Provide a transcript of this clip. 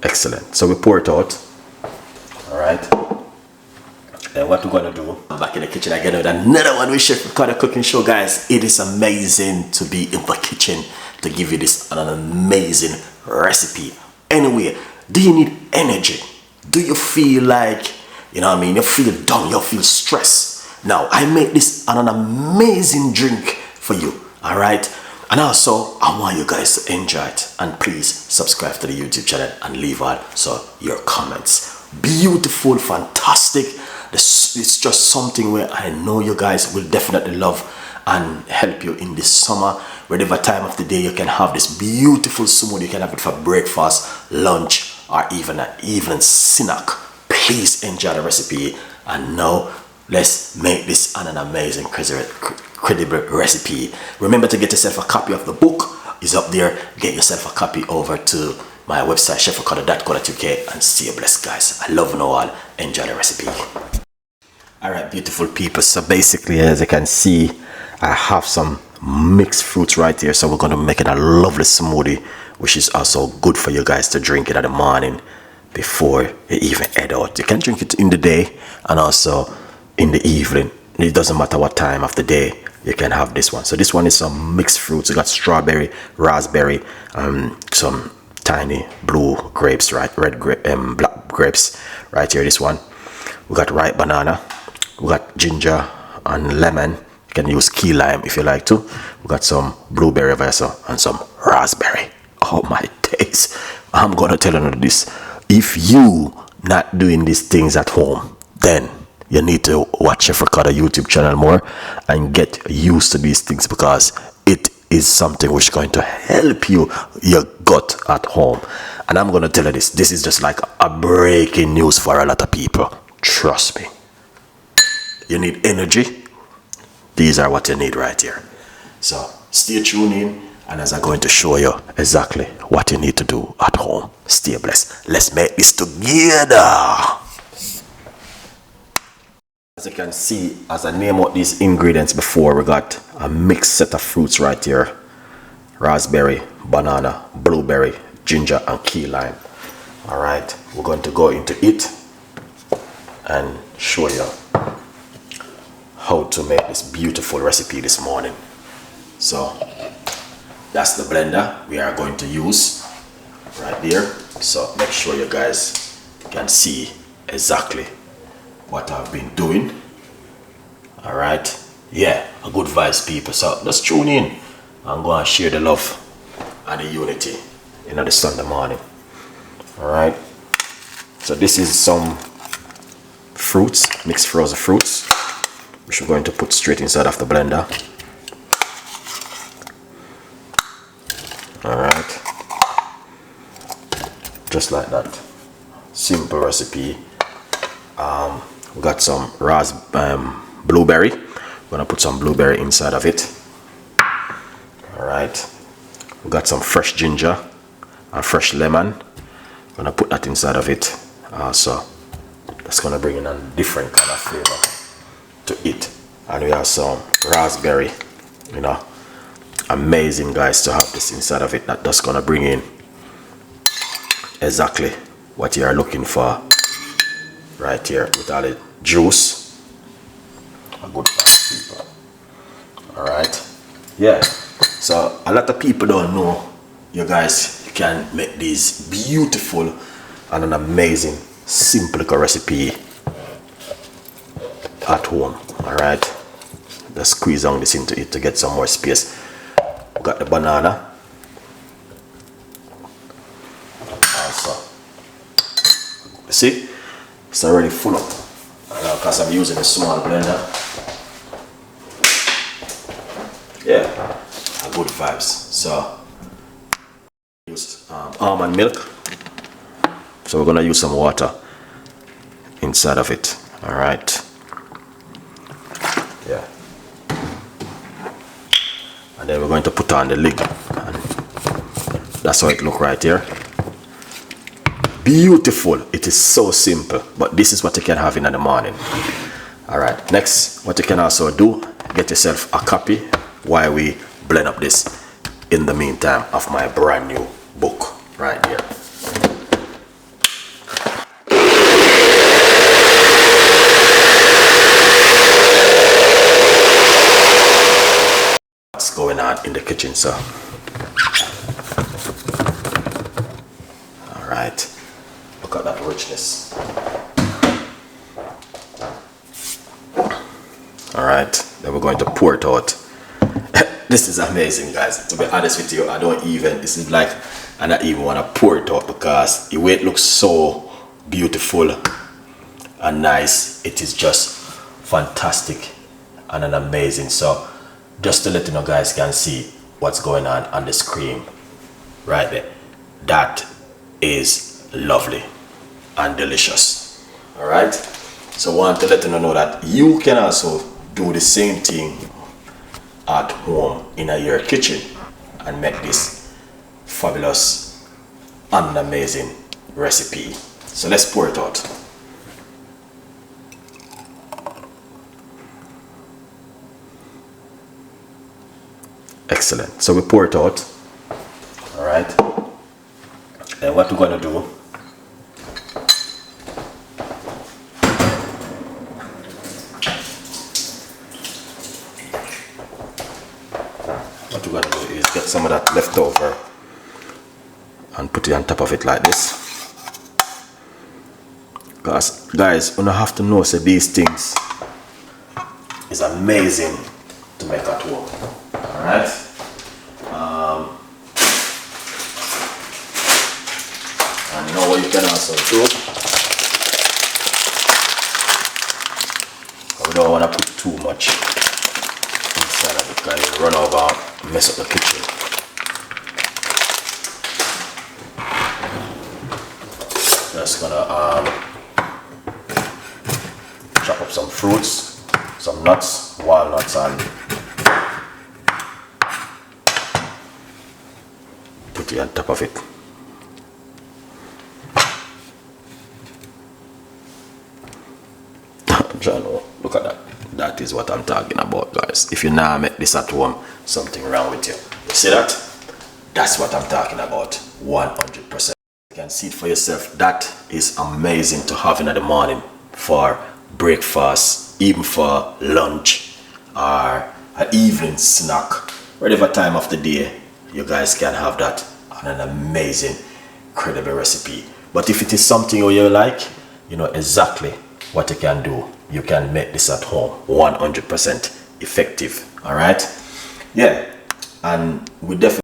Excellent. So we pour it out. All right. Then what we're gonna do? I'm back in the kitchen again with another one with Chef Ricardo Cooking Show, guys. It is amazing to be in the kitchen to give you this an amazing recipe. Anyway, do you need energy? Do you feel like, you know what I mean, you feel down, you feel stressed? Now I make this an amazing drink for you. All right. And also, I want you guys to enjoy it. And please subscribe to the YouTube channel and leave out your comments. Beautiful, fantastic. It's just something where I know you guys will definitely love and help you in this summer. Whatever time of the day you can have this beautiful smoothie. You can have it for breakfast, lunch, or even an evening snack. Please enjoy the recipe. And now, let's make this an amazing, credible recipe. Remember to get yourself a copy of the book. It's up there. Get yourself a copy over to my website, chefricardo.co.uk, and stay blessed, guys. I love you all. Enjoy the recipe. All right, beautiful people. So basically, as you can see, I have some mixed fruits right here. So we're going to make it a lovely smoothie, which is also good for you guys to drink it in the morning before you even head out. You can drink it in the day and also in the evening. It doesn't matter what time of the day you can have this one. So this one is some mixed fruits. You got strawberry, raspberry, some tiny blue grapes, right? Black grapes right here. This one, we got ripe banana, we got ginger and lemon. You can use key lime if you like to. We got some blueberry also and some raspberry. Oh my days, I'm gonna tell you this. If you not doing these things at home, then you need to watch Chef Ricardo YouTube channel more and get used to these things, because it is something which is going to help you, your gut at home. And I'm going to tell you this is just like a breaking news for a lot of people. Trust me. You need energy. These are what you need right here. So stay tuned in, and as I'm going to show you exactly what you need to do at home. Stay blessed. Let's make this together. As you can see, as I name out these ingredients before, we got a mixed set of fruits right here. Raspberry, banana, blueberry, ginger, and key lime. All right, we're going to go into it and show you how to make this beautiful recipe this morning. So that's the blender we are going to use right there. So make sure you guys can see exactly what I've been doing. All right, yeah, a good vibes, people. So just tune in and go and share the love and the unity in the Sunday morning. All right, so this is some fruits, mixed frozen fruits, which we're going to put straight inside of the blender. All right, just like that. Simple recipe. We got some blueberry. We're gonna put some blueberry inside of it. All right, we got some fresh ginger and fresh lemon. We're gonna put that inside of it. So that's gonna bring in a different kind of flavor to it. And we have some raspberry. You know, amazing, guys, to have this inside of it. That's gonna bring in exactly what you are looking for right here with all the juice. A good people. All right, yeah. So a lot of people don't know, you guys can make these beautiful and an amazing simple recipe at home. All right, just squeeze on this into it to get some more space. Got the banana also. You see, it's already full up. Because I'm using a small blender. Yeah, a good vibes. So use almond milk. So we're gonna use some water inside of it. All right. Yeah. And then we're going to put on the lid. And that's how it look right here. Beautiful. It is so simple, but this is what you can have in the morning. All right, next, what you can also do, get yourself a copy while we blend up this in the meantime of my brand new book right here. in the kitchen. So all right, look at that richness. All right, then we're going to pour it out. This is amazing, guys. To be honest with you, I don't even, this is like, I don't even want to pour it out because the way it looks so beautiful and nice. It is just fantastic and an amazing. So just to let you know, guys can see what's going on the screen right there. That is lovely and delicious. All right, so I want to let you know that you can also do the same thing at home in your kitchen and make this fabulous and amazing recipe. So let's pour it out. Excellent. So we pour it out. All right, and what we're going to do, is get some of that leftover and put it on top of it like this. Because guys, you don't have to know, say these things is amazing to make at home. All right. And you know what you can also do? We don't want to put too much inside of it because you run over and mess up the kitchen. Just gonna chop up some fruits, some nuts, walnuts, and put it on top of it. Jano, look at that. That is what I'm talking about, guys. If you now make this at home, something wrong with you. You see that? That's what I'm talking about. 100%. You can see it for yourself. That is amazing to have in the morning for breakfast, even for lunch or an evening snack. Whatever time of the day, you guys can have that and an amazing, incredible recipe. But if it is something you like, you know exactly what you can do. You can make this at home, 100% effective. All right, yeah, and we definitely